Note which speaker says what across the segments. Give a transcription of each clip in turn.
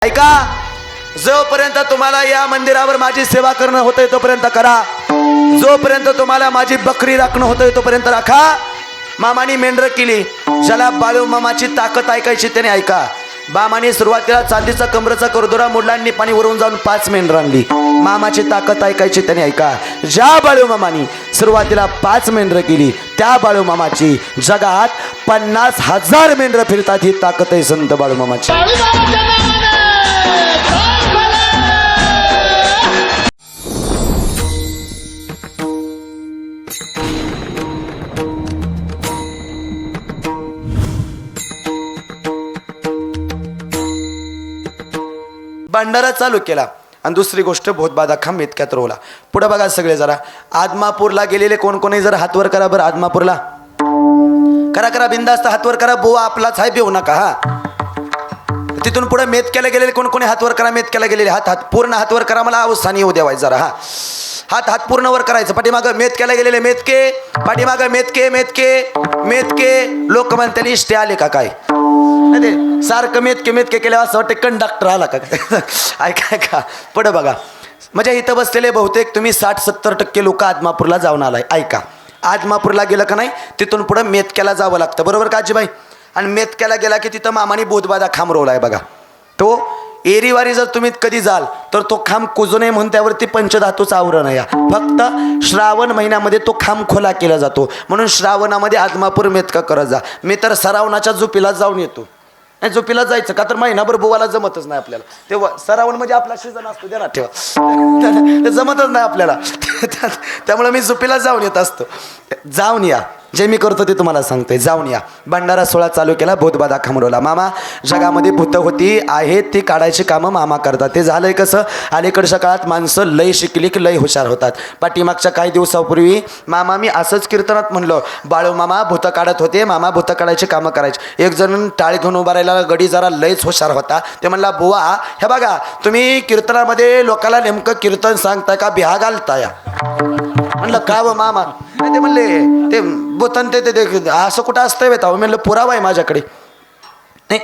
Speaker 1: ऐका, जोपर्यंत तुम्हाला या मंदिरावर माझी सेवा करणं होतंय तोपर्यंत करा, जोपर्यंत तुम्हाला माझी बकरी राखणं होतंय तोपर्यंत राखा. मामानी मेंढर केली, ज्याला बाळू मामाची ताकद ऐकायची त्याने ऐका. मामाने सुरुवातीला चांदीचा कमरेचा करदोरा मोडला आणि पाणी वरून जाऊन 5 मेंढर आणली. मामाची ताकद ऐकायची त्याने ऐका. ज्या बाळू मामानी सुरुवातीला 5 मेंढर केली त्या बाळू मामाची जगात 50,000 मेंढर फिरतात. ही ताकद आहे संत बाळू मामाची. भंडारा चालू केला आणि दुसरी गोष्ट भोतबादा खांब इतक्यात रोवला. पुढे बघा सगळे जरा. आदमापूरला गेलेले कोण कोणी जर हातवर करा बरं. आदमापूरला करा करा, बिंदास्त हातवर करा. बुवा आपलाच आहे, बेऊ नका. हा, तिथून पुढे मेतक्याला गेलेले कोण कोणी हातवर करा. मेतक्याला गेलेले हात पूर्ण हातवर करा. मला अवस्थानी येऊ द्यावायचं जरा. हा, हात पूर्ण वर करायचं. पाठीमागं मेतक्याला गेलेले मेतके, पाठीमागं मेतके मेतके मेतके. लोक म्हणते इष्टे आले का काय, ते सारखं मेतके मेतके केलं असं वाटतं कंडक्टर आला का काय. ऐका ऐका, पुढं बघा. म्हणजे इथं बसलेले बहुतेक तुम्ही 60-70% लोक आदमापूरला जाऊन आलाय. ऐका, आदमापूरला गेलं का नाही तिथून पुढं मेतक्याला जावं लागतं, बरोबर का आजीबाई. आणि मेतक्याला गेला की तिथं मामानी बोधबादा खांब रोवलाय बघा. तो एरीवारी जर तुम्ही कधी जाल तर तो खांब कुजू नये म्हणून त्यावरती पंचधातूचं आवरण आहे. फक्त श्रावण महिन्यामध्ये तो खांब खोला केला जातो, म्हणून श्रावणामध्ये आदमापूर मेतका करत जा. मी तर श्रावणाच्या झोपीला जाऊन येतो. नाही, झोपीला जायचं का तर महिनाभर बुवाला जमतच नाही आपल्याला. तेव्हा श्रावण म्हणजे आपला सीझन असतो, द्या ना ठेवा, ते जमतच नाही आपल्याला. त्यामुळे मी झोपीला जाऊन येत असतो. जाऊन या, जे मी करतो ते तुम्हाला सांगतोय. जाऊन या. भंडारा सोहळा चालू केला, भूतबाधा खामरवला. मामा जगामध्ये भूत होती आहेत ती काढायची कामं मामा करतात. ते झालंय कसं, अलीकडच्या काळात माणसं लय शिकली की लय हुशार होतात. पाठीमागच्या काही दिवसापूर्वी मामा मी असंच कीर्तनात म्हणलं, बाळू मामा भूत काढत होते, मामा भूत काढायची कामं करायचे. एक जण टाळी घेऊन उभा राहिला, गडी जरा लयच हुशार होता. ते म्हणला, बुवा हे बघा तुम्ही कीर्तनामध्ये लोकांना नेमकं कीर्तन सांगताय का बिहा घालताय. म्हणलं का व मामा. ते म्हणले ते बोतन ते असं कुठं असतंय बेता. म्हणलं पुरावा आहे माझ्याकडे. नाही,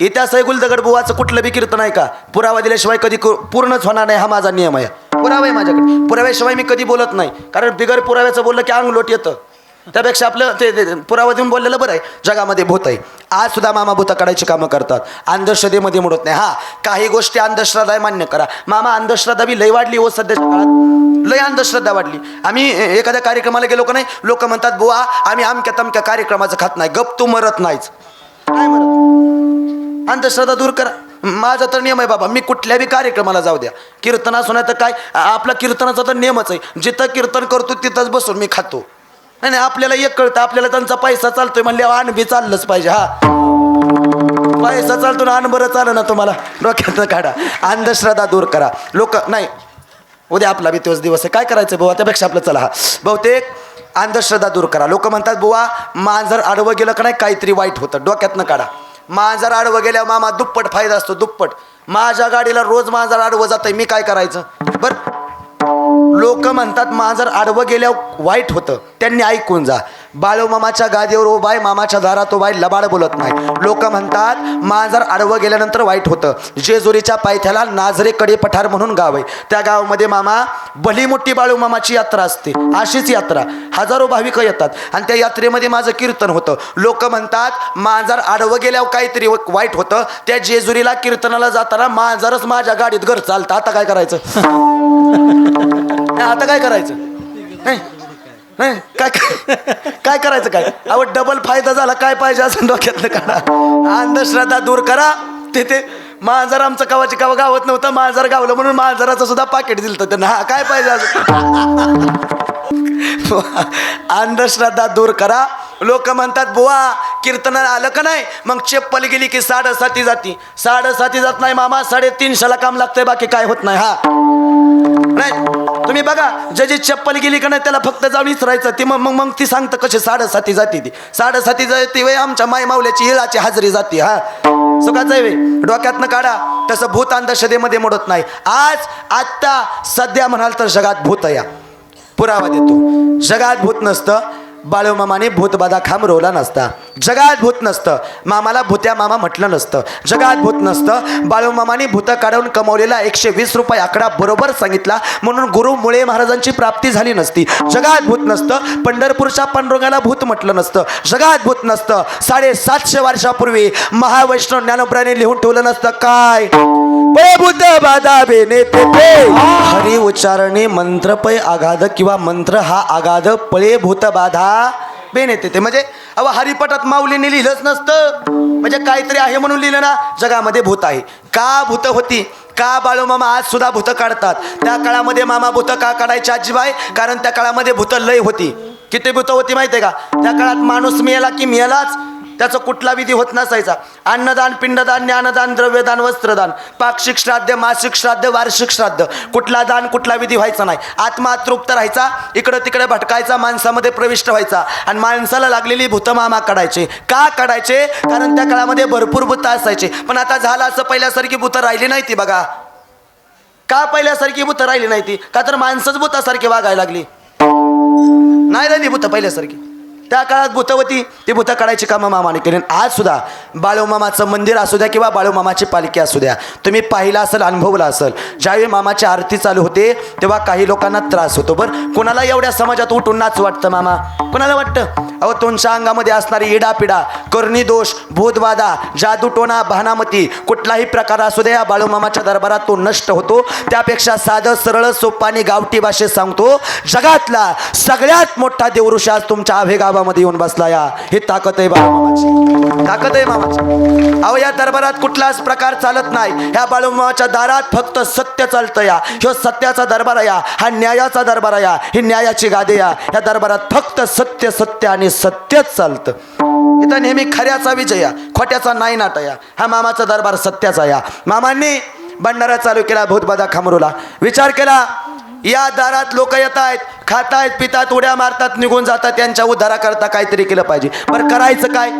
Speaker 1: इतिहास आहे गुलदगड बुवाचं कुठलं बी कीर्तन आहे का पुरावा दिल्याशिवाय कधी पूर्णच होणार नाही. हा माझा नियम आहे. पुरावा आहे माझ्याकडे. पुराव्याशिवाय मी कधी बोलत नाही, कारण बिगर पुराव्याचं बोललं की अंग लोट येतं. त्यापेक्षा आपलं ते पुरावा देऊन बोललेलं बरं आहे. जगामध्ये भूत आहे. आज सुद्धा मामा भूत काढायची कामं करतात. अंधश्रद्धेमध्ये मोडत नाही. हा, काही गोष्टी अंधश्रद्धा आहे मान्य करा. मामा अंधश्रद्धा बी लय वाढली हो सध्याच्या काळात, लय अंधश्रद्धा वाढली. आम्ही एखाद्या कार्यक्रमाला गेलो का नाही, लोक म्हणतात बुवा आम्ही अमक्या तमक्या कार्यक्रमाचं खात नाही. गप तू मरत नाहीच. काय मरत? अंधश्रद्धा दूर करा. माझा तर नियम आहे बाबा, मी कुठल्या बी कार्यक्रमाला जाऊ द्या, कीर्तना सुना तर काय आपला कीर्तनाचा तर नियमच आहे. जिथं कीर्तन करतो तिथंच बसून मी खातो. नाही, आपल्याला एक कळतं, आपल्याला त्यांचा पैसा चालतोय म्हणल्यावर अन्न बी चाललंच पाहिजे. हा, पैसा चालतो ना, अन्न बरं चालं ना. तुम्हाला डोक्यातनं काढा. अंधश्रद्धा दूर करा. लोक नाही, उद्या आपला बी तोच दिवस आहे, काय करायचं बुवा, त्यापेक्षा आपलं चला. हा, बहुतेक अंधश्रद्धा दूर करा. लोक म्हणतात बुवा मांजर आडवं गेलं का नाही काहीतरी वाईट होतं. डोक्यातनं काढा. मांजर आडवं गेल्यावर मामा दुप्पट फायदा असतो, दुप्पट. माझ्या गाडीला रोज मांजर आडवं जातंय, मी काय करायचं बरं. लोक म्हणतात मांजर आडवं गेल्यावर वाईट होतं, त्यांनी ऐकून जा. बाळू मामाच्या गादीवर उभाय, मामाच्या दारात उभाय, लबाड बोलत नाही. लोक म्हणतात मांजर आडवं गेल्यानंतर वाईट होतं. जेजुरीच्या पायथ्याला नाझरे कडे पठार म्हणून गाव आहे. त्या गावामध्ये मामा भली मोठी बाळू मामाची यात्रा असते. अशीच यात्रा हजारो भाविक येतात आणि त्या यात्रेमध्ये माझं कीर्तन होतं. लोक म्हणतात मांजर आडवं गेल्यावर काहीतरी वाईट होतं. त्या जेजुरीला कीर्तनाला जाताना मांजरच माझ्या गाडीत घर चालतं. आता काय करायचं? आता काय करायचं? नाही, काय करायचं? काय अहो डबल फायदा झाला. काय पाहिजे असं डोक्यातलं काढा. अंधश्रद्धा दूर करा. तिथे मांजर आमचं कवाची कवा गावत नव्हतं, मांजर गावलं म्हणून मांजराचं सुद्धा पाकिट दिलं होतं त्यांना. हा, काय पाहिजे असं? अंधश्रद्धा दूर करा. लोक म्हणतात बुवा कीर्तनाला आलं का नाही मग चप्पल गेली की 7.5 जाती. 7.5 जात नाही मामा, 350ला काम लागतंय, बाकी काय होत नाही. हा, नाही तुम्ही बघा, ज्याची चप्पल गेली का नाही त्याला फक्त जाऊन विचारायचं. ती मग ती सांगतं कशी 7.5 जाती. ती 7.5 जाती वे आमच्या माय मावल्याची हिळाची हाजरी जाते. हा, सुखाचं आहे वे, डोक्यातनं काढा. तसं भूत अंधश्रद्धेमध्ये मोडत नाही. आज आत्ता सध्या म्हणाल तर जगात भूत या पुरावा देतो. जगात भूत नसतं. बाळूमामाने भूतबाधा खामरवला नसता. जगात भूत नसतं. मामाला भूत्या मामा म्हटलं नसतं. जगात भूत नसतं. बाळूमामाने भूत काढून कमवलेला 120 रुपये आकडा बरोबर सांगितला म्हणून गुरु मुळे महाराजांची प्राप्ती झाली नसती. जगात भूत नसतं. पंढरपूरच्या पांडुरंगाला भूत म्हटलं नसतं. जगात भूत नसतं. 750 वर्षापूर्वी महावैष्णव ज्ञानोबराने लिहून ठेवलं नसतं काय भूत बाधा बेने ते हरी उच्चारणे मंत्र पै आघाद किंवा मंत्र हा आघाद पळे भूत बाधा बेने ते म्हणजे अहो हरिपटात माऊलीने लिहिलंच नसतं. म्हणजे काहीतरी आहे म्हणून लिहिलं ना. जगामध्ये भूत आहे. का भूत होती का बाळूमामा आज सुद्धा भूत काढतात. त्या काळामध्ये मामा भूत का काढायचे आजीबाई कारण त्या काळामध्ये भूत लय होती. किती भूत होती माहिती आहे का. त्या काळात माणूस मेला की मेलाच. त्याचा कुठला विधी होत नसायचा. अन्नदान पिंडदान ज्ञानदान द्रव्यदान वस्त्रदान पाक्षिक श्राद्ध मासिक श्राद्ध वार्षिक श्राद्ध कुठला दान कुठला विधी व्हायचा नाही. आत्मा तृप्त राहायचा. इकडं तिकडे भटकायचा. माणसामध्ये प्रविष्ट व्हायचा आणि माणसाला लागलेली भूत मामा काढायचे. का काढायचे कारण त्या काळामध्ये भरपूर भूत असायचे. पण आता झालं असं पहिल्यासारखी भूत राहिली नाही ती बघा. का पहिल्यासारखी भूत राहिली नाही ती का तर माणसंच भूतासारखी वागायला लागली. नाही राहिली भूत पहिल्यासारखी. त्या काळात भूतवती ती भूत काढायची कामं मामाने केली. आज सुद्धा बाळूमामाचं मंदिर असू द्या किंवा बाळूमामाची पालखी असू द्या तुम्ही पाहिलं असेल अनुभवलं असेल. ज्यावेळी मामाची आरती चालू होते तेव्हा काही लोकांना त्रास होतो. बरं कोणाला एवढ्या समाजात उठून नाच वाटतं मामा. कोणाला वाटतं अहो तुमच्या अंगामध्ये असणारी इडापिडा करणी दोष भूतबाधा जादूटोणा भानामती कुठलाही प्रकार असू द्या बाळूमामाच्या दरबारात तो नष्ट होतो. त्यापेक्षा साधं सरळ सोपं आणि गावठी भाषेत सांगतो जगातला सगळ्यात मोठा देवऋषी आज तुमच्या आभे गावामध्ये येऊन बसला. या ही ताकद आहे बाळूमामाची. ताकद आहे मामाची. अहो या दरबारात कुठलाच प्रकार चालत नाही. ह्या बाळूमामाच्या दारात फक्त सत्य चालतं. या ह्यो सत्याचा दरबार या हा न्यायाचा दरबार या ही न्यायाची गादी या. ह्या दरबारात फक्त सत्य सत्य आणि सत्यच चालतं. इथं नेहमी खऱ्याचा विजय या खोट्याचा नाही नाटा या. हा मामाचा दरबार सत्याचा या. मामांनी भंडारा चालू केला भूतबाधा खामरूला. विचार केला या दारात लोक येत आहेत खातायत पितात उड्या मारतात निघून जातात. त्यांच्या उद्धारा करता काहीतरी केलं पाहिजे. बरं करायचं काय.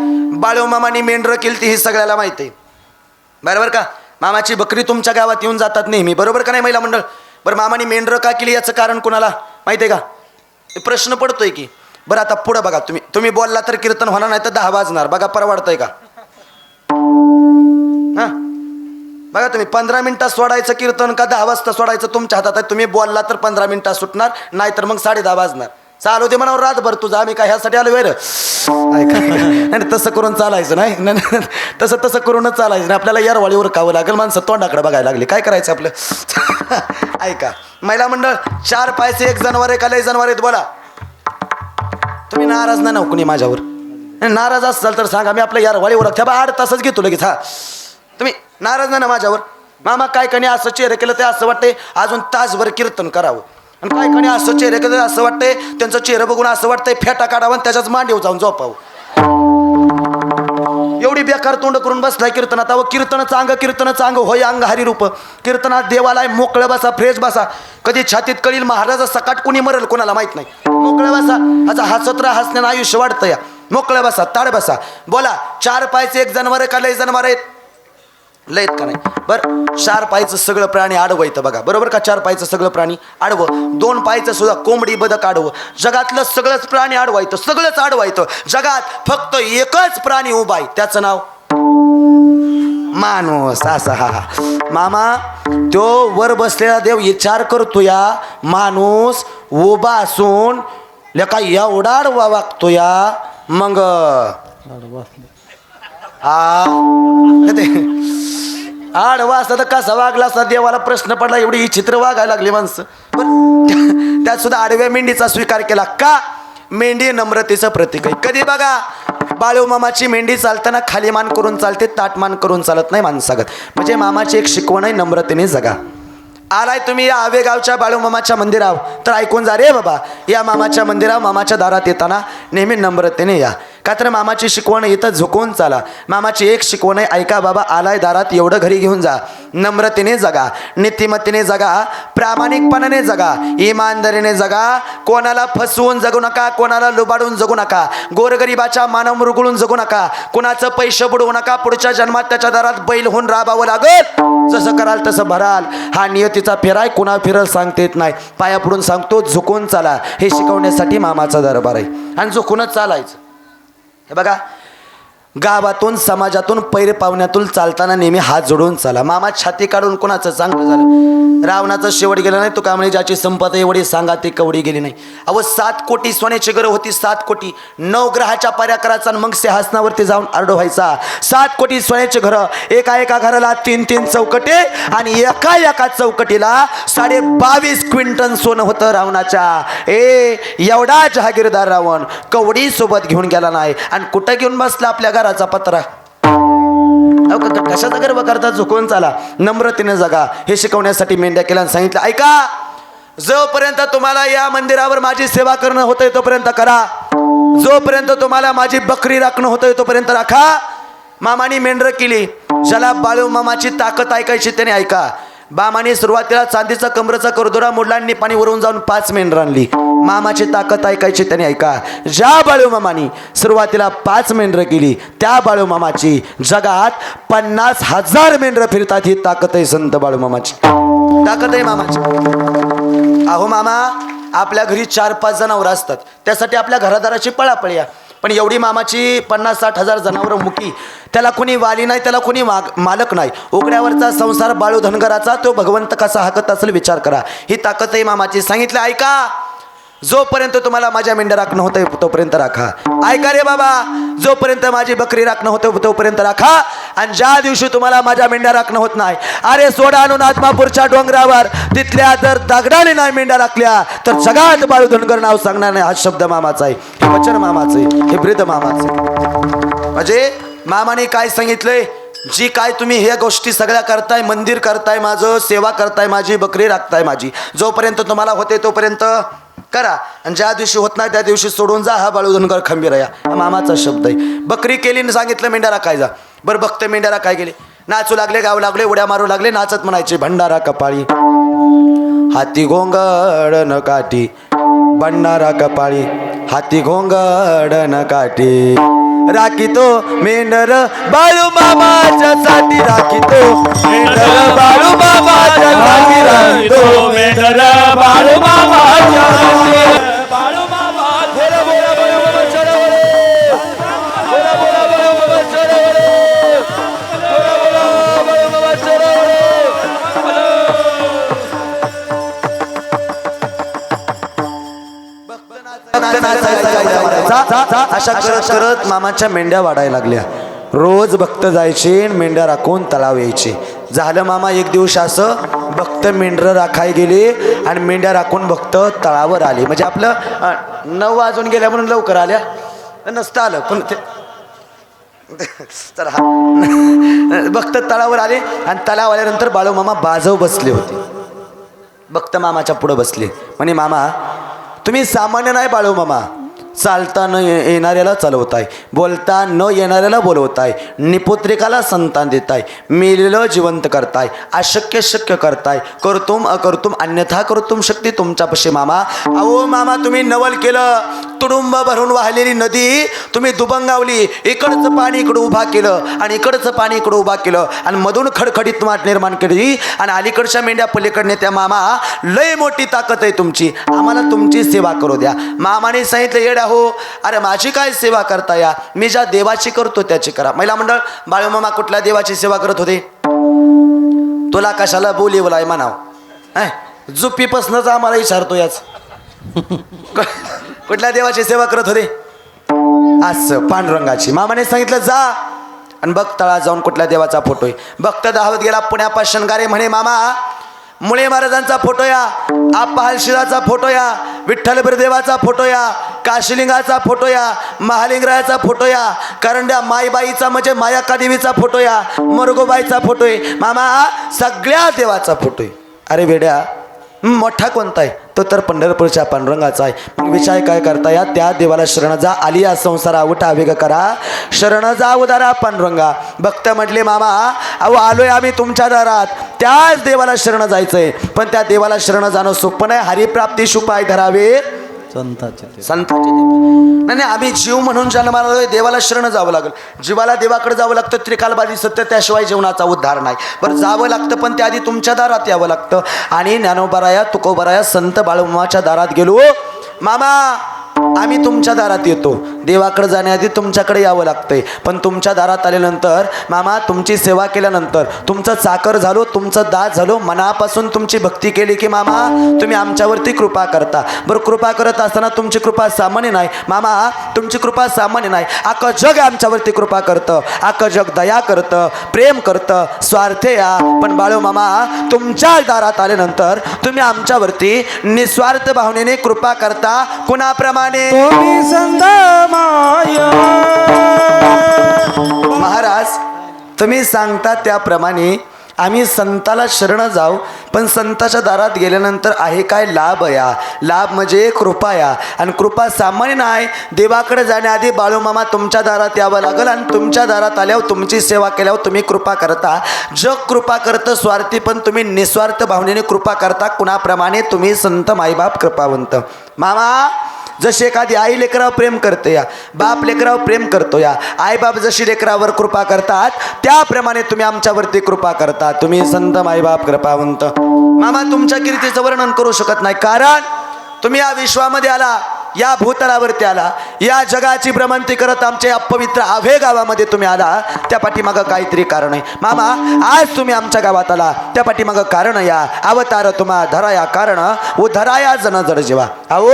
Speaker 1: बाळूमामानी मेंढरं केली ती ही सगळ्याला माहिती आहे बरोबर का. मामाची बकरी तुमच्या गावात येऊन जातात नेहमी बरोबर का नाही महिला मंडळ. बरं मामाने मेंढरं का केली याचं कारण कुणाला माहिती आहे का. प्रश्न पडतोय की. बरं आता पुढं बघा तुम्ही बोलला तर कीर्तन होणार नाही तर 10 वाजणार. बघा परवडतंय का. हां बघा तुम्ही 15 मिनिटात सोडायचं कीर्तन का 10 वाजता सोडायचं तुमच्या हातात आहे. तुम्ही बोलला तर 15 मिनिटात सुटणार नाहीतर मग 10:30 वाजणार. चालू दे म्हणावर रातभर तुझं आम्ही काय ह्यासाठी आलो वेर नाही तसं करून चालायचं नाही. तसं करूनच चालायचं नाही. आपल्याला यारवाळीवर खावं लागेल. माणसं तोंडाकडे बघायला लागली काय करायचं आपलं. ऐका महिला मंडळ 4 पायचे एक जनावर आहे का लय जनावर आहेत बोला. तुम्ही नाराज नाही ना कुणी माझ्यावर. नाराज असाल तर सांगा मी आपल्या यारवाळीवर 8 तासच घेतो लगेच. हा तुम्ही नाराज नाही ना माझ्यावर. मामा काय कणी असं चेहरे केलं ते असं वाटतंय अजून तासभर कीर्तन करावं. आणि काय कणी असं चेहरे केलं असं वाटतंय त्यांचं चेहरं बघून असं वाटतंय फेटा काढावं आणि त्याच्याच मांडीवर जाऊन झोपावं. एवढी बेकार तोंड करून बसलाय कीर्तनात. अहो कीर्तनाचं अंग होय अंग हरिरूप. कीर्तनात देवाला मोकळं बसा फ्रेश बसा. कधी छातीत कळील महाराजा सकाट कुणी मरेल कोणाला माहित नाही. मोकळं बसा. आता हसत राहा हसण्यानं आयुष्य वाढतं या. मोकळं बसा ताड बसा. बोला 4 पायचे एक जनावर का लय जनावर आहेत लयत का नाही. बरं 4 पायचं सगळं प्राणी आडवं येतं बघा बरोबर का. 4 पायचं सगळं प्राणी आडवं. 2 पायचं सुद्धा कोंबडी बदक आडवं. जगातलं सगळंच प्राणी आडवं येतं सगळंच आडवं येतं. जगात फक्त एकच प्राणी उभा आहे त्याचं नाव माणूस. असा हा मामा तो वर बसलेला देव विचार करतो या माणूस उभा असून लेका एवढा आडवा वागतो या. मग आडवा असता तर कसा वागला असता देवाला प्रश्न पडला. एवढी ही चित्र वागायला लागली माणसं. पण त्यात सुद्धा आडव्या मेंढीचा स्वीकार केला का. मेंढी नम्रतेचं प्रतीक आहे. कधी बघा बाळूमामाची मेंढी चालताना खाली मान करून चालते ताटमान करून चालत नाही माणसागत. म्हणजे मामाची एक शिकवण आहे नम्रतेने जगा. आलाय तुम्ही या आवेगावच्या बाळूमामाच्या मंदिरावर तर ऐकून जा रे बाबा. या मामाच्या मंदिरावर मामाच्या दारात येताना नेहमी नम्रतेने या. का तर मामाची शिकवण इथं झुकून चाला. मामाची एक शिकवण आहे, ऐका बाबा, आलाय दारात एवढं घरी घेऊन जा. नम्रतेने जगा, नीतिमत्तेने जगा, प्रामाणिकपणाने जगा, इमानदारीने जगा. कोणाला फसवून जगू नका, कोणाला लुबाडून जगू नका, गोरगरिबाच्या मानव मुरगळून जगू नका, कुणाचं पैसे बुडवू नका. पुढच्या जन्मात त्याच्या दारात बैल होऊन राबावं लागेल. जसं कराल तसं भराल. हा नियतीचा फेराय, कुणा फिरल सांगता येत नाही. पाया पडून सांगतो, झुकून चाला. हे शिकवण्यासाठी मामाचा दरबार आहे. आणि झुकूनच चालायचं. हे बघा, गावातून समाजातून पैर पाहुण्यातून चालताना नेहमी हात जोडून चाला. मामा छाती काढून कोणाचं चांगलं झालं. रावणाचं शेवट गेलं नाही. तो का म्हणे, ज्याची संपत एवढी सांगा ती कवडी गेली नाही. अहो 7 कोटी सोन्याची गरज होती. 7 कोटी 9 ग्रहाच्या पाऱ्या करायचा आणि मग सिंहासनावरती जाऊन आरडो व्हायचा. 7 कोटी सोन्याची घरं, एका घराला 3 चौकटे आणि एका चौकटीला 22.5 क्विंटल सोनं होतं रावणाच्या. एवढा जहागीरदार रावण कवडी सोबत घेऊन गेला नाही. आणि कुठं घेऊन बसला? आपल्या घराचा पत्रा. कशाचा गर्व करता? झुकून चाला, नम्रतेने जगा. हे शिकवण्यासाठी मेंढ्या केला आणि सांगितलं, ऐका, जोपर्यंत तुम्हाला या मंदिरावर माझी सेवा करणं होतंय तोपर्यंत करा. जोपर्यंत तुम्हाला माझी बकरी राखणं होतंय तोपर्यंत राखा. मामाने मेंढर केली. ज्याला बाळू मामाची ताकद ऐकायची त्याने ऐका. बामाने सुरुवातीला चांदीचा कमरेचा करदोरा मोडला आणि पाणी वरून जाऊन 5 मेंढर आणली. मामाची ताकद ऐकायची त्याने ऐका. ज्या बाळू मामानी सुरुवातीला 5 मेंढर केली, त्या बाळू मामाची जगात 50,000 मेंढर फिरतात. ही ताकद आहे संत बाळू मामाची, ताकद आहे मामाची. अहो मामा, आपल्या घरी 4-5 जनावर असतात, त्यासाठी आपल्या घरादाराची पळापळी आहे. पण एवढी मामाची 50-60 हजार जनावरं मुकी, त्याला कोणी वाली नाही, त्याला कोणी मालक नाही. उघड्यावरचा संसार बाळू धनगराचा, तो भगवंत कसा हाकत असेल विचार करा. ही ताकद आहे मामाची. सांगितलं, ऐका, जोपर्यंत तुम्हाला माझ्या मेंढ्या राखणं होतं तोपर्यंत राखा. ऐका रे बाबा, जोपर्यंत माझी बकरी राखणं होतं तोपर्यंत राखा. आणि ज्या दिवशी तुम्हाला माझ्या मेंढ्या राखणं होत नाही, अरे सोडा आणून आत्मापूरच्या डोंगरावर, तिथल्या जर दगडाने नाही मेंढ्या राखल्या तर जगात बाळू धनगर नाव सांगणार नाही. हा शब्द मामाचा आहे, हे वचन मामाचं आहे, हे ब्रीद मामाचं आहे. म्हणजे मामाने काय सांगितलंय, जी काय तुम्ही ह्या गोष्टी सगळ्या करताय, मंदिर करताय माझं, सेवा करताय माझी, बकरी राखताय माझी, जोपर्यंत तुम्हाला होते तोपर्यंत करा. आणि ज्या दिवशी होत नाही त्या दिवशी सोडून जा. हा बाळू धनगर खंबीर आहे, हा मामाचा शब्द आहे. बकरी केली आणि सांगितलं मेंढ्या राखायचा. बरं बघते मेंढ्याला काय गेले, नाचू लागले, गाव लागले, उड्या मारू लागले, नाचत म्हणायचे, भंडारा कपाळी हाती घोंगड न काठी, भंडारा कपाळी हाती घोंगड न काठी, राखीतो मेंढर बाळू मामाच्या साठी, राखीतो मेंढर बाळू मामाच्या साठी, राखीतो मेंढर बाळू मामाच्या साठी. बाळू मामा बोला बोला बोला बोला चढवले, बोला बोला बोला बोला चढवले, बोला बोला बोला बोला चढवले. अशा करत करत मामाच्या मेंढ्या वाढायला लागल्या. रोज भक्त जायचे, मेंढ्या राखून तलाव यायचे. झालं मामा एक दिवस असं, भक्त मेंढर राखाय गेले आणि मेंढ्या राखून भक्त तळावर आले. म्हणजे आपलं 9 वाजून गेल्या म्हणून लवकर आल्या नसतं आलं, पण तर भक्त तळावर आले. आणि तलाव आल्यानंतर बाळू मामा बाजव बसले होते. भक्त मामाच्या पुढे बसले. म्हणे, मामा तुम्ही सामान्य नाही बाळू मामा, चालता न येणाऱ्याला चालवताय, बोलता न येणाऱ्याला बोलवताय, निपुत्रिकाला संतान देताय, मेलेलं जिवंत करताय, अशक्य शक्य करताय, करतुम अकर्तुम अन्यथा करतुम शक्ती तुमच्यापाशी मामा. अहो मामा, तुम्ही नवल केलं, तुडुंब भरून वाहलेली नदी तुम्ही दुबंगावली, इकडचं पाणी इकडं उभा केलं आणि इकडचं पाणी इकडं उभा केलं आणि मधून खडखडीत माठ निर्माण केली आणि अलीकडच्या मेंढ्या पलीकडने त्या. मामा लय मोठी ताकद आहे तुमची, आम्हाला तुमची सेवा करू द्या. मामाने सांगितलं, येड्या हो, अरे माझी काय सेवा करता या, मी ज्या देवाची करतो त्याची करा. महिला मंडळ, बाळू मामा कुठल्या देवाची सेवा करत होते? तुला कशाला बोलिवलाय म्हणाव, जुप्पीपासूनच आम्हाला विचारतो याच. कुठल्या देवाची सेवा करत होते? असं पांडुरंगाची. मामाने सांगितलं, जा आणि बघ तळा जाऊन कुठल्या देवाचा फोटो आहे. भक्त धावत गेला पुण्यापासून गारे. म्हणे, मामा मुळे महाराजांचा फोटो या, आप्पा हलशिराचा फोटो या, विठ्ठल बिरदेवाचा फोटो या, काशीलिंगाचा फोटो या, महालिंगरायाचा फोटो या, करंड्या माईबाईचा म्हणजे मायाका देवीचा फोटो या, मरगोबाईचा फोटो आहे. मामा सगळ्या देवाचा फोटो आहे. अरे बेड्या, मोठा कोणता आहे? तो तर पंढरपूरच्या पांडुरंगाचा आहे. मग विचार काय करता या त्या देवाला शरण जा. आली या संसारा उठा वेग करा, शरण जा उदारा पांडुरंगा. भक्त म्हटले मामा अहो आलोय आम्ही तुमच्या दारात, त्याच देवाला शरण जायचंय. पण त्या देवाला शरण जाणं सोपं नाही. हरिप्राप्ती शुपाय धरावे संताचे. नाही आम्ही जीव म्हणून जन्माला आलोय, देवाला शरण जावं लागेल. जीवाला देवाकडे जावं लागतं. त्रिकालबाधी सत्य, त्याशिवाय जीवनाचा उद्धार नाही. बरं जावं लागतं, पण त्याआधी तुमच्या दारात यावं लागतं. आणि ज्ञानोबाराया तुकोबाराया संत बाळूमामाच्या दारात गेलो. मामा आम्ही तुमच्या दारात येतो. देवाकडे जाण्याआधी तुमच्याकडे यावं लागतंय. पण तुमच्या दारात आल्यानंतर मामा तुमची सेवा केल्यानंतर तुमचं चाकर झालो, तुमचं दास झालो, मनापासून तुमची भक्ती केली की मामा तुम्ही आमच्यावरती कृपा करता. बरं कृपा करत असताना तुमची कृपा सामान्य नाही मामा, तुमची कृपा सामान्य नाही. अख्खं जग आमच्यावरती कृपा करतं, अख्खं जग दया करतं, प्रेम करतं, स्वार्थ या. पण बाळू मामा तुमच्या दारात आल्यानंतर तुम्ही आमच्यावरती निस्वार्थ भावनेने कृपा करता. कुणाप्रमाणे?
Speaker 2: तुम्ही संत माया.
Speaker 1: महाराज तुम्ही सांगता त्याप्रमाणे आम्ही संताला शरण जाऊ. पण संताच्या दारात गेल्यानंतर आहे काय लाभ या? लाभ म्हणजे कृपा या. आणि कृपा सामान्य नाही. देवाकडे जाण्याआधी बाळूमामा तुमच्या दारात यावं लागेल. आणि तुमच्या दारात आल्यावर तुमची सेवा केल्यावर तुम्ही कृपा करता. जग कृपा करतं स्वार्थी, पण तुम्ही निस्वार्थ भावनेने कृपा करता. कुणाप्रमाणे? तुम्ही संत माईबाप कृपावंत. मामा जशी एखादी आई लेकरावर प्रेम करते या, बाप लेकरावर प्रेम करतो या, आईबाप जशी लेकरावर कृपा करतात त्याप्रमाणे तुम्ही आमच्यावरती कृपा करता. तुम्ही संत माईबाप कृपावंत. मामा तुमच्या कीर्तीचं वर्णन करू शकत नाही. कारण तुम्ही या विश्वामध्ये आला, या भूतलावरती आला, या जगाची भ्रमंती करत आमच्या या पवित्र आव्हे गावामध्ये तुम्ही आला. त्या पाठीमागं काहीतरी कारण आहे. मामा आज तुम्ही आमच्या गावात आला, त्या पाठीमागं कारण या. अवतार तुम्हा धराया कारण उधराया जन जड जीवा. अहो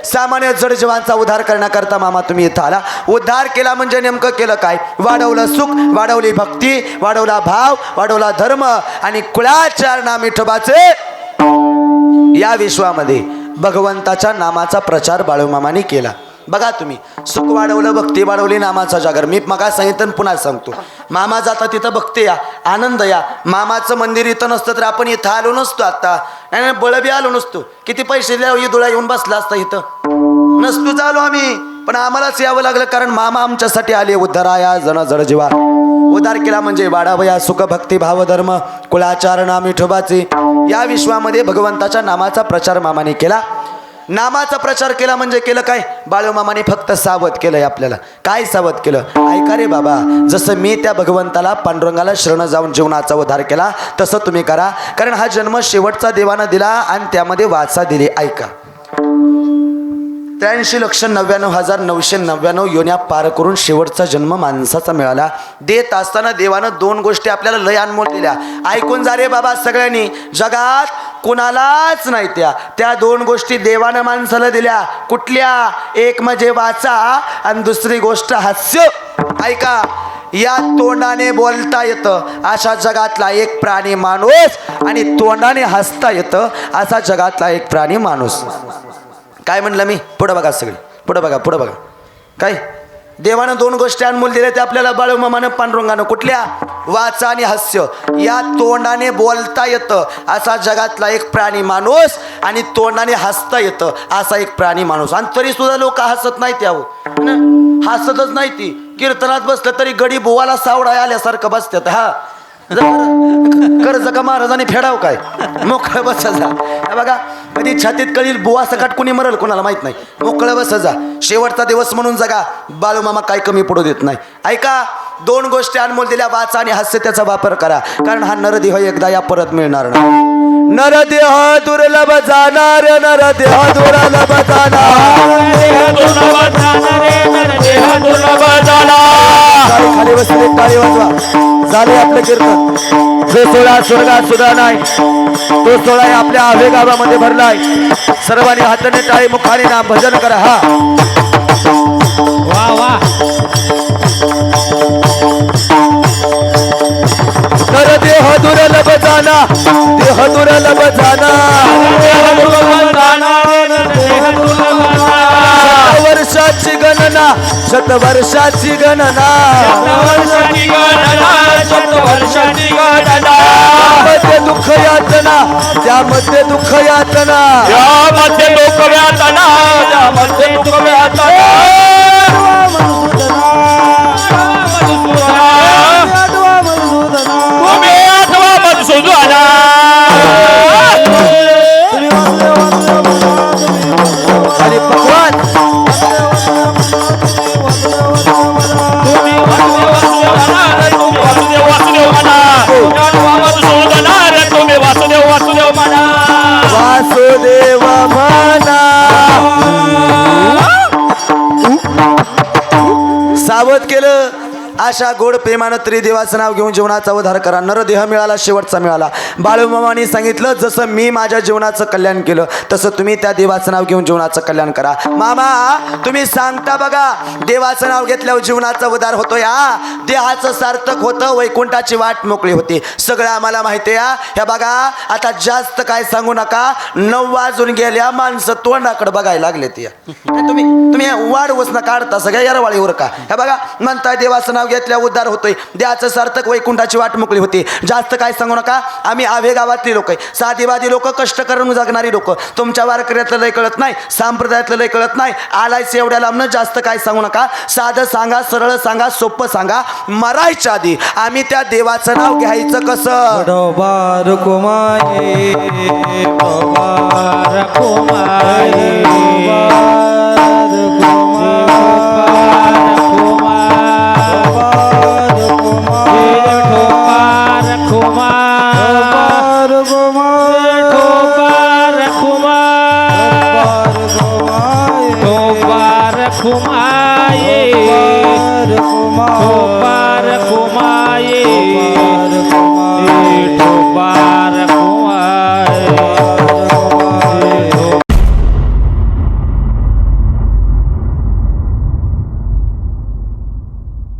Speaker 1: सामान्य जड जीवांचा उद्धार करण्याकरता मामा तुम्ही इथं आला. उद्धार केला म्हणजे नेमकं केलं काय? वाढवलं सुख, वाढवली भक्ती, वाढवला भाव, वाढवला धर्म. आणि कुळाचार नाम विठोबाचे या विश्वामध्ये भगवंताच्या नामाचा प्रचार बाळूमामाने केला. बघा तुम्ही सुख वाढवलं, भक्ती वाढवली, नामाचा जागर. मी मगा सांगितलं पुन्हा सांगतो. मामा जाता तिथं भक्ती या, आनंद या. मामाचं मंदिर इथं नसतं तर आपण इथं आलो नसतो. आता नाही बळबी आलो नसतो. किती पैसे दुळा येऊन बसला असता इथं नसतो आलो आम्ही. पण आम्हालाच यावं लागलं कारण मामा आमच्यासाठी आले. उद्धाराया जन जड जीवा. उद्धार केला म्हणजे वाढावया सुख भक्ती भाव धर्म कुळाचार नाम विठोबाचे. या विश्वामध्ये भगवंताच्या नामाचा प्रचार मामाने केला. नामाचा प्रचार केला म्हणजे केलं काय? बाळूमामाने फक्त सावध केलंय आपल्याला. काय सावध केलं? ऐका रे बाबा, जसं मी त्या भगवंताला पांडुरंगाला शरण जाऊन जीवनाचा उद्धार केला तसं तुम्ही करा. कारण हा जन्म शेवटचा देवानं दिला आणि त्यामध्ये वाचा दिली. ऐका 83,99,999 योन्या पार करून शेवटचा जन्म माणसाचा मिळाला. देत असताना देवानं दोन गोष्टी आपल्याला लय अनमोल दिल्या. ऐकून जा रे बाबा सगळ्यांनी. जगात कोणालाच नाही त्या दोन गोष्टी देवानं माणसाला दिल्या. कुठल्या? एक म्हणजे वाचा आणि दुसरी गोष्ट हास्य. ऐका, या तोंडाने बोलता येतं अशा जगातला एक प्राणी माणूस आणि तोंडाने हसता येतं असा जगातला एक प्राणी माणूस. काय म्हणलं मी? पुढं बघा सगळे, पुढं बघा, पुढं बघा. काय देवानं दोन गोष्टी अनमोल दिल्या त्या आपल्याला बाळूमामानं पांडुरंगानं. कुठल्या? वाचा आणि हास्य. या तोंडाने बोलता येतं असा जगातला एक प्राणी माणूस आणि तोंडाने हसता येतं असा एक प्राणी माणूस. आणि तरी सुद्धा लोक हसत नाहीत. यावं हसतच नाही. ती कीर्तनात बसलं तरी गडी बुवाला सावडा आल्यासारखं बसतात. हा कर्ज का महाराजांनी फेडाव काय? मोकळं बस जा. बघा कधी छातीत कळील बुवा सकट कुणी मरल कोणाला माहित नाही. मोकळं बस जा. शेवटचा दिवस म्हणून जगा. बाळूमामा काय कमी पडू देत नाही. ऐका, दोन गोष्टी अनमोल दिल्या. वाचा आणि हास्य. त्याचा वापर करा. कारण हा नरदेह एकदा या परत मिळणार नाही. नरदेह दुर्लभ जाणार, नरदेह दुर्लभ जाणार. खाली बसले टाळी वाजवा. झाले आपलं कीर्तन. जो सोळा स्वर्गात सुद्धा नाही तो सोळा आपल्या आव्हे गावामध्ये भरलाय. सर्वांनी हाताने टाळी मुखाने नाम भजन करा. हा
Speaker 2: वा वा.
Speaker 1: तर देह दुर्लभ जाना, देह दुर्लभ जाना. वर्षाची गणना, शतवर्षाची गणना, शतवर्षाची गणना. दुःख यातना त्या यामध्ये दुःख यातना
Speaker 3: यामध्ये लोक व्यातना यामध्ये दुःख व्यातना तुम्ही आठवा मधुसूदना
Speaker 1: आणि भगवान
Speaker 3: तुम्ही वासुदेव वासुदेव म्हणा मधुसूदना रे तुम्ही वासुदेव वासुदेव म्हणा
Speaker 1: वासुदेव म्हणा सावध केलं अशा गोड प्रेमानं त्रिदेवाचं नाव घेऊन जीवनाचा उद्धार करा. नरदेह मिळाला शेवटचा मिळाला. बाळूमामाने सांगितलं जसं मी माझ्या जीवनाचं कल्याण केलं तसं तुम्ही त्या देवाचं नाव घेऊन जीवनाचं कल्याण करा. मामा तुम्ही सांगता बघा देवाचं नाव घेतल्यावर जीवनाचा उद्धार होतो. या देहाचं सार्थक होतं वैकुंठाची वाट मोकळी होती. सगळं आम्हाला माहिती आहे. ह्या बघा आता जास्त काय सांगू नका. 9 वाजून गेल्या माणसं तोंडाकडे बघायला लागले ती तुम्ही तुम्ही वाढवूच ना काढता सगळ्या यारवाळीवर का. ह्या बघा म्हणताय देवाचं नाव घेतल्या उद्धार होतोय. देहाचं सार्थक वैकुंठाची वाट मोकळी होती. जास्त काय सांगू नका. आम्ही आवे गावातली लोक आहे. साधीवादी लोक कष्ट करून जगणारी लोक. तुमच्या वारकऱ्यातलं लय कळत नाही संप्रदायातलं लय कळत नाही. आलायचं एवढ्या लांबनं जास्त काय सांगू नका. साधं सांगा सरळ सांगा सोपं सांगा. मरायच्या आधी आम्ही त्या देवाचं नाव घ्यायचं कसं.
Speaker 2: डोबार कुमाये डोबार कुमाये
Speaker 3: खुमाये